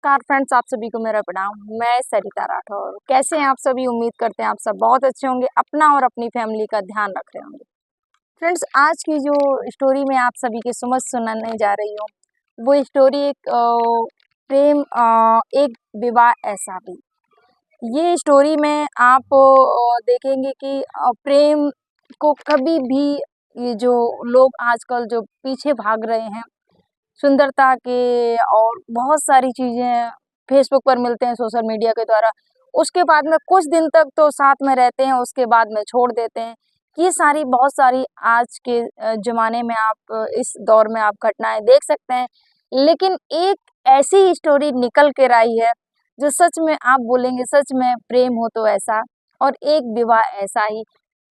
नमस्कार फ्रेंड्स, आप सभी को मेरा प्रणाम। मैं सरिता राठौर। कैसे हैं आप सभी? उम्मीद करते हैं आप सब बहुत अच्छे होंगे, अपना और अपनी फैमिली का ध्यान रख रहे होंगे। फ्रेंड्स, आज की जो स्टोरी मैं आप सभी के समझ सुनाने जा रही हूँ वो स्टोरी एक प्रेम एक विवाह ऐसा भी। ये स्टोरी में आप देखेंगे कि प्रेम को कभी भी ये जो लोग आजकल जो पीछे भाग रहे हैं सुंदरता के और बहुत सारी चीज़ें फेसबुक पर मिलते हैं सोशल मीडिया के द्वारा। उसके बाद में कुछ दिन तक तो साथ में रहते हैं, उसके बाद में छोड़ देते हैं। ये सारी बहुत सारी आज के ज़माने में आप इस दौर में आप घटनाएँ देख सकते हैं। लेकिन एक ऐसी स्टोरी निकल कर आई है जो सच में आप बोलेंगे सच में प्रेम हो तो ऐसा, और एक विवाह ऐसा ही।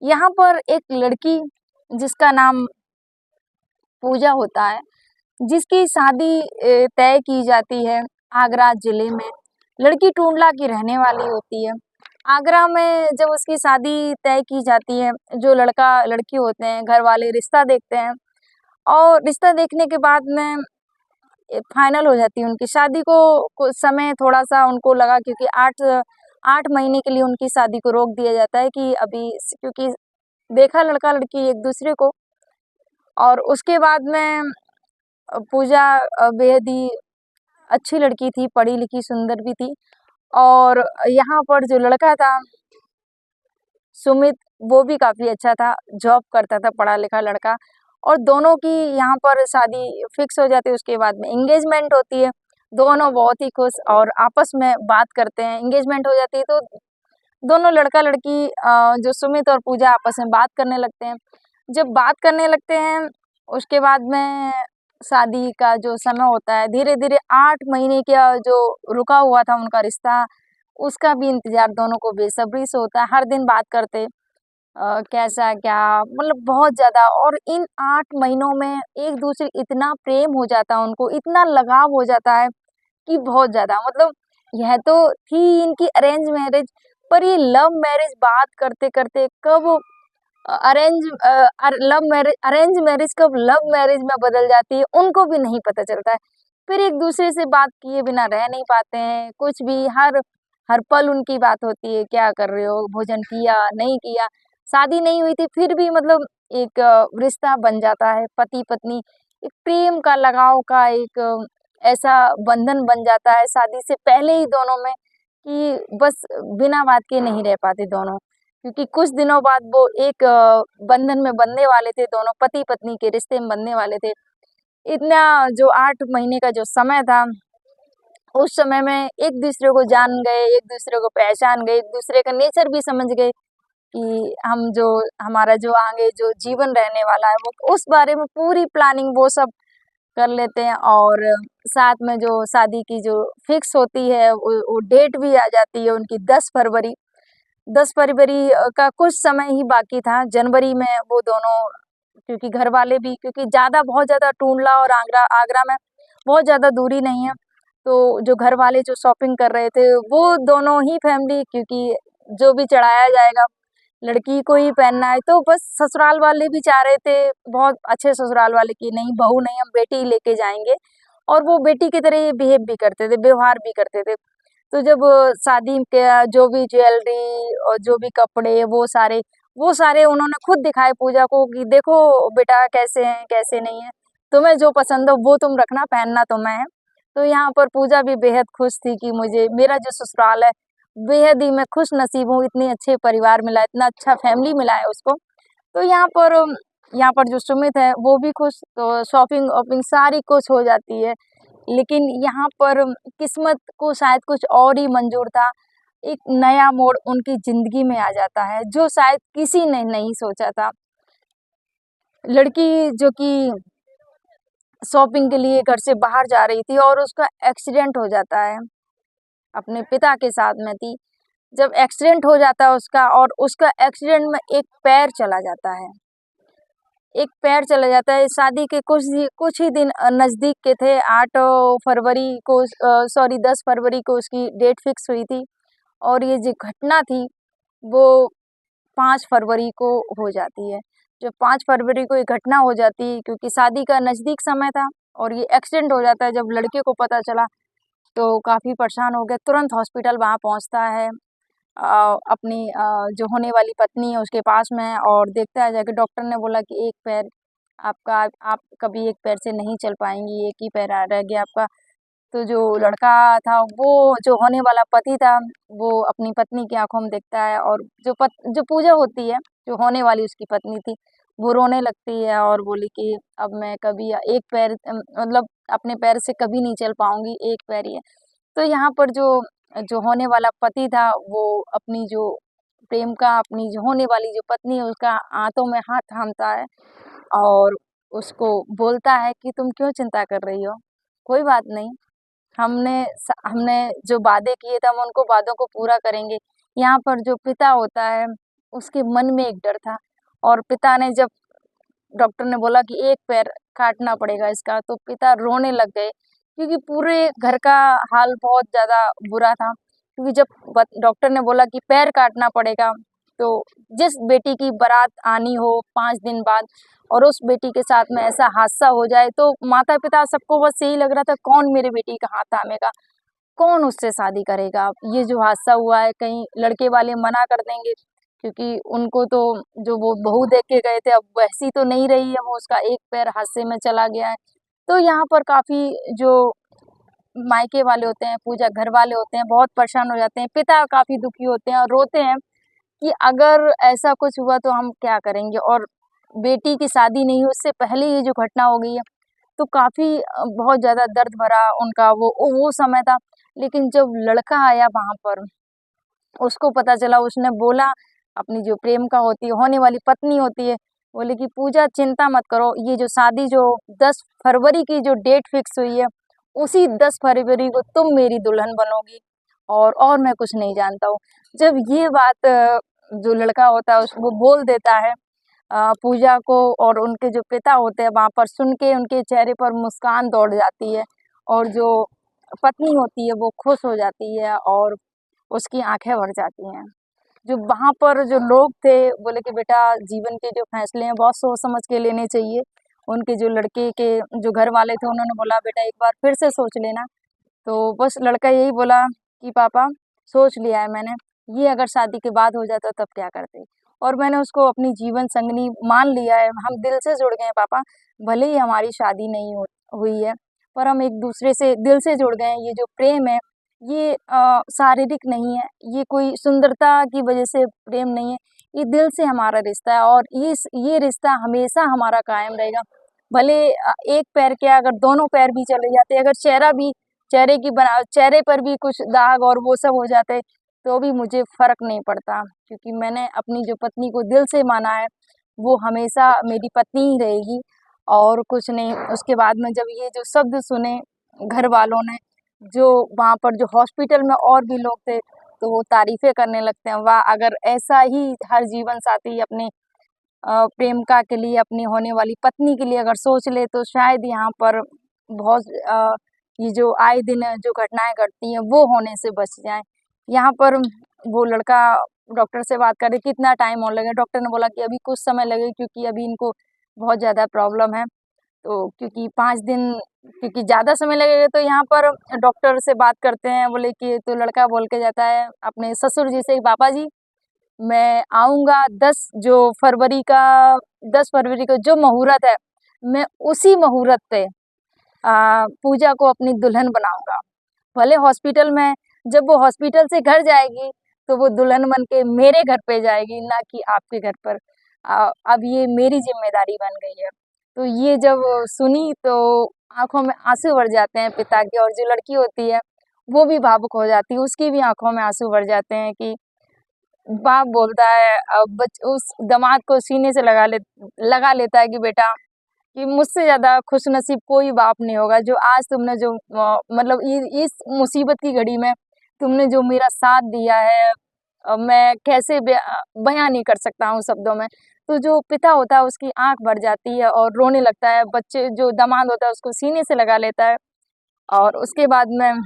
यहाँ पर एक लड़की जिसका नाम पूजा होता है, जिसकी शादी तय की जाती है आगरा जिले में। लड़की टूंडला की रहने वाली होती है। आगरा में जब उसकी शादी तय की जाती है, जो लड़का लड़की होते हैं घर वाले रिश्ता देखते हैं और रिश्ता देखने के बाद में फाइनल हो जाती है उनकी शादी को। कुछ समय थोड़ा सा उनको लगा, क्योंकि 8 महीने के लिए उनकी शादी को रोक दिया जाता है कि अभी, क्योंकि देखा लड़का लड़की एक दूसरे को। और उसके बाद में पूजा बेहद ही अच्छी लड़की थी, पढ़ी लिखी सुंदर भी थी। और यहाँ पर जो लड़का था सुमित, वो भी काफ़ी अच्छा था, जॉब करता था, पढ़ा लिखा लड़का। और दोनों की यहाँ पर शादी फिक्स हो जाती है। उसके बाद में एंगेजमेंट होती है। दोनों बहुत ही खुश और आपस में बात करते हैं। एंगेजमेंट हो जाती है तो दोनों लड़का लड़की जो सुमित और पूजा आपस में बात करने लगते हैं। जब बात करने लगते हैं उसके बाद में शादी का जो समय होता है, धीरे धीरे 8 महीने का जो रुका हुआ था उनका रिश्ता, उसका भी इंतजार दोनों को बेसब्री से होता है। हर दिन बात करते कैसा क्या, मतलब बहुत ज़्यादा। और इन 8 महीनों में एक दूसरे इतना प्रेम हो जाता है, उनको इतना लगाव हो जाता है कि बहुत ज़्यादा, मतलब यह तो थी इनकी अरेंज मैरिज, पर ये लव मैरिज बात करते करते कब अरेंज मैरिज कब लव मैरिज में बदल जाती है उनको भी नहीं पता चलता है। फिर एक दूसरे से बात किए बिना रह नहीं पाते हैं, कुछ भी हर हर पल उनकी बात होती है, क्या कर रहे हो, भोजन किया नहीं किया। शादी नहीं हुई थी फिर भी मतलब एक रिश्ता बन जाता है, पति पत्नी, एक प्रेम का लगाव का एक ऐसा बंधन बन जाता है शादी से पहले ही दोनों में, कि बस बिना बात के नहीं रह पाते दोनों। क्योंकि कुछ दिनों बाद वो एक बंधन में बंधने वाले थे, दोनों पति पत्नी के रिश्ते में बंधने वाले थे। इतना जो 8 महीने का जो समय था, उस समय में एक दूसरे को जान गए, एक दूसरे को पहचान गए, एक दूसरे का नेचर भी समझ गए कि हम जो हमारा जो आगे जो जीवन रहने वाला है वो उस बारे में पूरी प्लानिंग वो सब कर लेते हैं। और साथ में जो शादी की जो फिक्स होती है वो डेट भी आ जाती है उनकी 10 फरवरी। 10 फरवरी का कुछ समय ही बाकी था। जनवरी में वो दोनों, क्योंकि घर वाले भी, क्योंकि ज़्यादा बहुत ज़्यादा टूंडला और आगरा आगरा में बहुत ज़्यादा दूरी नहीं है, तो जो घर वाले जो शॉपिंग कर रहे थे वो दोनों ही फैमिली, क्योंकि जो भी चढ़ाया जाएगा लड़की को ही पहनना है, तो बस ससुराल वाले भी चाह रहे थे, बहुत अच्छे ससुराल वाले, की नहीं बहू नहीं, हम बेटी ही लेके जाएंगे। और वो बेटी की तरह ही बिहेव भी करते थे, व्यवहार भी करते थे। तो जब शादी के जो भी ज्वेलरी और जो भी कपड़े वो सारे उन्होंने खुद दिखाए पूजा को कि देखो बेटा कैसे हैं कैसे नहीं है, तुम्हें जो पसंद हो वो तुम रखना, पहनना तुम्हें है। तो यहाँ पर पूजा भी बेहद खुश थी कि मुझे मेरा जो ससुराल है बेहद ही मैं खुश नसीब हूँ, इतने अच्छे परिवार मिला, इतना अच्छा फैमिली मिला है उसको। तो यहाँ पर जो सुमित है वो भी खुश, तो शॉपिंग वॉपिंग सारी कुछ हो जाती है। लेकिन यहाँ पर किस्मत को शायद कुछ और ही मंजूर था। एक नया मोड़ उनकी ज़िंदगी में आ जाता है, जो शायद किसी ने नहीं सोचा था। लड़की जो कि शॉपिंग के लिए घर से बाहर जा रही थी और उसका एक्सीडेंट हो जाता है, अपने पिता के साथ में थी। जब एक्सीडेंट हो जाता है उसका, और उसका एक्सीडेंट में एक पैर चला जाता है, एक पैर चला जाता है। शादी के कुछ ही दिन नज़दीक के थे। 8 फरवरी को, सॉरी 10 फरवरी को उसकी डेट फिक्स हुई थी। और ये जो घटना थी वो 5 फरवरी को हो जाती है। जब 5 फरवरी को ये घटना हो जाती है, क्योंकि शादी का नज़दीक समय था और ये एक्सीडेंट हो जाता है। जब लड़के को पता चला तो काफ़ी परेशान हो गए। तुरंत हॉस्पिटल वहाँ पहुँचता है, अपनी जो होने वाली पत्नी है उसके पास में है और देखता है जाके। डॉक्टर ने बोला कि एक पैर आपका, आप कभी एक पैर से नहीं चल पाएंगी, एक ही पैर रह गया आपका। तो जो लड़का था, वो जो होने वाला पति था, वो अपनी पत्नी की आंखों में देखता है और जो पूजा होती है, जो होने वाली उसकी पत्नी थी, वो रोने लगती है और बोली कि अब मैं कभी एक पैर मतलब अपने पैर से कभी नहीं चल पाऊंगी, एक पैर ही है। तो यहाँ पर जो जो होने वाला पति था, वो अपनी जो प्रेम का, अपनी जो होने वाली जो पत्नी है, उसका हाथों में हाथ थामता है और उसको बोलता है कि तुम क्यों चिंता कर रही हो, कोई बात नहीं, हमने जो वादे किए थे हम उनको वादों को पूरा करेंगे। यहाँ पर जो पिता होता है, उसके मन में एक डर था और पिता ने जब डॉक्टर ने बोला कि एक पैर काटना पड़ेगा इसका, तो पिता रोने लग गए क्योंकि पूरे घर का हाल बहुत ज़्यादा बुरा था। क्योंकि जब डॉक्टर ने बोला कि पैर काटना पड़ेगा, तो जिस बेटी की बारात आनी हो 5 दिन बाद और उस बेटी के साथ में ऐसा हादसा हो जाए, तो माता-पिता सबको बस यही लग रहा था, कौन मेरे बेटी का हाथ थामेगा? कौन उससे शादी करेगा? ये जो हादसा हुआ है, कहीं लड़के वाले मना कर देंगे, क्योंकि उनको तो जो वो बहू देख के गए थे, अब वैसी तो नहीं रही है, वो उसका एक पैर हादसे में चला गया है। तो यहाँ पर काफ़ी जो मायके वाले होते हैं, पूजा घर वाले होते हैं, बहुत परेशान हो जाते हैं। पिता काफ़ी दुखी होते हैं और रोते हैं कि अगर ऐसा कुछ हुआ तो हम क्या करेंगे, और बेटी की शादी नहीं हुई, उससे पहले ये जो घटना हो गई है, तो काफ़ी बहुत ज़्यादा दर्द भरा उनका वो समय था। लेकिन जब लड़का आया वहाँ पर, उसको पता चला, उसने बोला, अपनी जो प्रेम का होती है, होने वाली पत्नी होती है, बोले कि पूजा चिंता मत करो, ये जो शादी जो 10 फरवरी की जो डेट फिक्स हुई है, उसी 10 फरवरी को तुम मेरी दुल्हन बनोगी, और मैं कुछ नहीं जानता हूँ। जब ये बात जो लड़का होता है वो बोल देता है पूजा को, और उनके जो पिता होते हैं वहाँ पर सुन के उनके चेहरे पर मुस्कान दौड़ जाती है और जो पत्नी होती है वो खुश हो जाती है और उसकी आंखें भर जाती हैं। जो वहाँ पर जो लोग थे, बोले कि बेटा, जीवन के जो फैसले हैं बहुत सोच समझ के लेने चाहिए। उनके जो लड़के के जो घर वाले थे, उन्होंने बोला बेटा एक बार फिर से सोच लेना। तो बस लड़का यही बोला कि पापा, सोच लिया है मैंने, ये अगर शादी के बाद हो जाता तब क्या करते, और मैंने उसको अपनी जीवन संगनी मान लिया है, हम दिल से जुड़ गए हैं पापा। भले ही हमारी शादी नहीं हुई है, पर हम एक दूसरे से दिल से जुड़ गए हैं। ये जो प्रेम है, ये शारीरिक नहीं है, ये कोई सुंदरता की वजह से प्रेम नहीं है, ये दिल से हमारा रिश्ता है और ये रिश्ता हमेशा हमारा कायम रहेगा। भले एक पैर क्या, अगर दोनों पैर भी चले जाते, अगर चेहरे पर भी कुछ दाग और वो सब हो जाते, तो भी मुझे फ़र्क नहीं पड़ता, क्योंकि मैंने अपनी जो पत्नी को दिल से माना है, वो हमेशा मेरी पत्नी ही रहेगी और कुछ नहीं। उसके बाद में जब ये जो शब्द सुने घर वालों ने, जो वहाँ पर जो हॉस्पिटल में और भी लोग थे, तो वो तारीफ़ें करने लगते हैं, वाह! अगर ऐसा ही हर जीवन साथी अपने प्रेमिका के लिए, अपनी होने वाली पत्नी के लिए अगर सोच ले, तो शायद यहाँ पर बहुत ये जो आए दिन जो घटनाएँ घटती हैं, वो होने से बच जाएँ। यहाँ पर वो लड़का डॉक्टर से बात करे, कितना टाइम और लगेगा? डॉक्टर ने बोला कि अभी कुछ समय लगेगा, क्योंकि अभी इनको बहुत ज़्यादा प्रॉब्लम है। तो क्योंकि 5 दिन, क्योंकि ज़्यादा समय लगेगा, तो यहाँ पर डॉक्टर से बात करते हैं, बोले कि, तो लड़का बोल के जाता है अपने ससुर जी से, पापा जी, मैं आऊँगा 10 फरवरी को जो मुहूर्त है, मैं उसी मुहूर्त पे पूजा को अपनी दुल्हन बनाऊँगा। भले हॉस्पिटल में, जब वो हॉस्पिटल से घर जाएगी, तो वो दुल्हन बन के मेरे घर पे जाएगी, ना कि आपके घर पर। अब ये मेरी ज़िम्मेदारी बन गई है। तो ये जब सुनी, तो आँखों में आँसू भर जाते हैं पिता के, और जो लड़की होती है, वो भी भावुक हो जाती है, उसकी भी आँखों में आँसू भर जाते हैं कि बाप बोलता है, उस दामाद को सीने से लगा लेता है कि बेटा, कि मुझसे ज़्यादा खुशनसीब कोई बाप नहीं होगा, जो आज तुमने जो मतलब इस मुसीबत की घड़ी में तुमने जो मेरा साथ दिया है, मैं कैसे बयां नहीं कर सकता हूँ शब्दों में। तो जो पिता होता है, उसकी आंख भर जाती है और रोने लगता है। बच्चे जो दामाद होता है, उसको सीने से लगा लेता है और उसके बाद में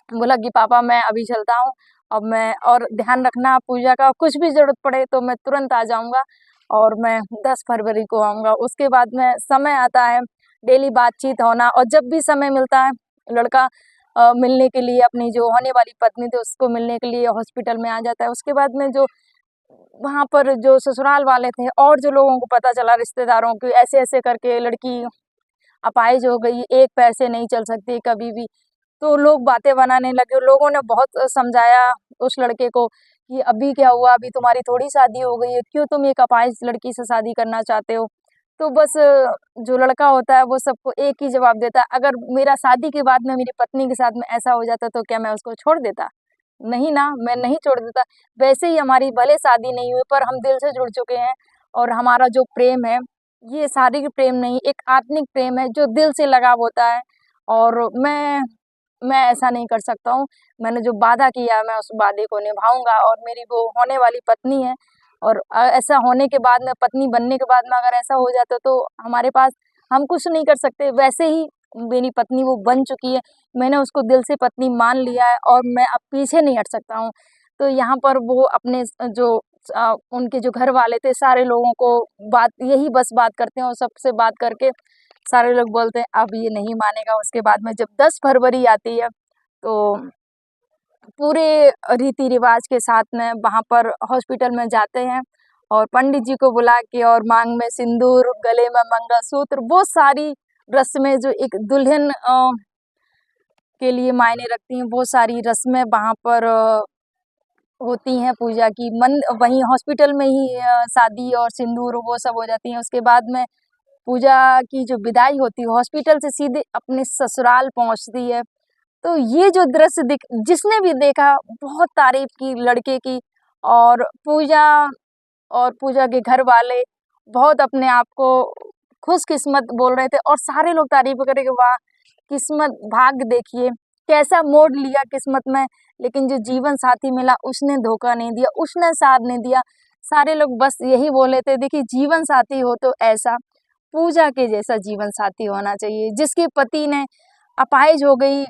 बोला कि पापा, मैं अभी चलता हूँ, अब मैं, और ध्यान रखना पूजा का, कुछ भी ज़रूरत पड़े तो मैं तुरंत आ जाऊँगा और मैं 10 फरवरी को आऊँगा। उसके बाद में समय आता है, डेली बातचीत होना, और जब भी समय मिलता है, लड़का मिलने के लिए, अपनी जो होने वाली पत्नी थी उसको मिलने के लिए हॉस्पिटल में आ जाता है। उसके बाद में जो वहाँ पर जो ससुराल वाले थे और जो लोगों को पता चला, रिश्तेदारों को, ऐसे ऐसे करके लड़की अपाहिज हो गई, एक पैर से नहीं चल सकती कभी भी। तो लोग बातें बनाने लगे, लोगों ने बहुत समझाया उस लड़के को कि अभी क्या हुआ, अभी तुम्हारी थोड़ी शादी हो गई है, क्यों तुम एक अपाहिज लड़की से शादी करना चाहते हो। तो बस जो लड़का होता है वो सबको एक ही जवाब देता है, अगर मेरा शादी के बाद में मेरी पत्नी के साथ में ऐसा हो जाता तो क्या मैं उसको छोड़ देता? नहीं ना, मैं नहीं छोड़ देता। वैसे ही हमारी भले शादी नहीं हुई पर हम दिल से जुड़ चुके हैं, और हमारा जो प्रेम है ये शारीरिक प्रेम नहीं, एक आत्मिक प्रेम है जो दिल से लगाव होता है। और मैं ऐसा नहीं कर सकता हूँ। मैंने जो वादा किया है मैं उस वादे को निभाऊंगा, और मेरी वो होने वाली पत्नी है, और ऐसा होने के बाद में, पत्नी बनने के बाद में अगर ऐसा हो जाता तो हमारे पास, हम कुछ नहीं कर सकते। वैसे ही मेरी पत्नी वो बन चुकी है, मैंने उसको दिल से पत्नी मान लिया है और मैं अब पीछे नहीं हट सकता हूँ। तो यहाँ पर वो अपने जो उनके जो घर वाले थे सारे लोगों को बात यही बस बात करते हैं, और सबसे बात करके सारे लोग बोलते हैं अब ये नहीं मानेगा। उसके बाद में जब 10 फरवरी आती है तो पूरे रीति रिवाज के साथ में वहाँ पर हॉस्पिटल में जाते हैं, और पंडित जी को बुला के, और मांग में सिंदूर, गले में मंगलसूत्र, वो सारी रस्में जो एक दुल्हन के लिए मायने रखती हैं, वो सारी रस्में वहाँ पर होती हैं पूजा की। मन वहीं हॉस्पिटल में ही शादी और सिंदूर वो सब हो जाती हैं। उसके बाद में पूजा की जो विदाई होती है हॉस्पिटल से सीधे अपने ससुराल पहुंचती है। तो ये जो दृश्य जिसने भी देखा बहुत तारीफ की लड़के की, और पूजा के घर वाले बहुत अपने आप को खुशकिस्मत बोल रहे थे, और सारे लोग तारीफ कर रहे कि वाह किस्मत, भाग्य देखिए कैसा मोड़ लिया किस्मत में। लेकिन जो जीवन साथी मिला उसने धोखा नहीं दिया, उसने साथ नहीं दिया। सारे लोग बस यही बोले थे, देखिए जीवन साथी हो तो ऐसा पूजा के जैसा जीवन साथी होना चाहिए, जिसके पति ने अपाहिज हो गई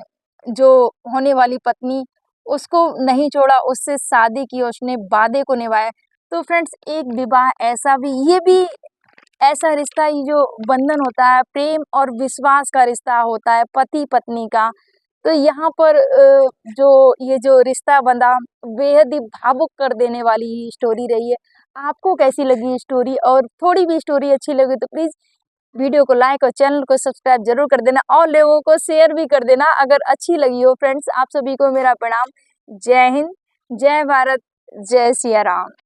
जो होने वाली पत्नी, उसको नहीं छोड़ा, उससे शादी की, उसने वादे को निभाया। तो फ्रेंड्स, एक विवाह ऐसा भी, ये भी ऐसा रिश्ता, ये जो बंधन होता है प्रेम और विश्वास का रिश्ता होता है पति पत्नी का। तो यहाँ पर ये जो रिश्ता बंधा बेहद ही भावुक कर देने वाली स्टोरी रही है। आपको कैसी लगी स्टोरी? और थोड़ी भी स्टोरी अच्छी लगी तो प्लीज़ वीडियो को लाइक और चैनल को सब्सक्राइब जरूर कर देना, और लोगों को शेयर भी कर देना अगर अच्छी लगी हो। फ्रेंड्स, आप सभी को मेरा प्रणाम। जय हिंद, जय भारत, जय सिया राम।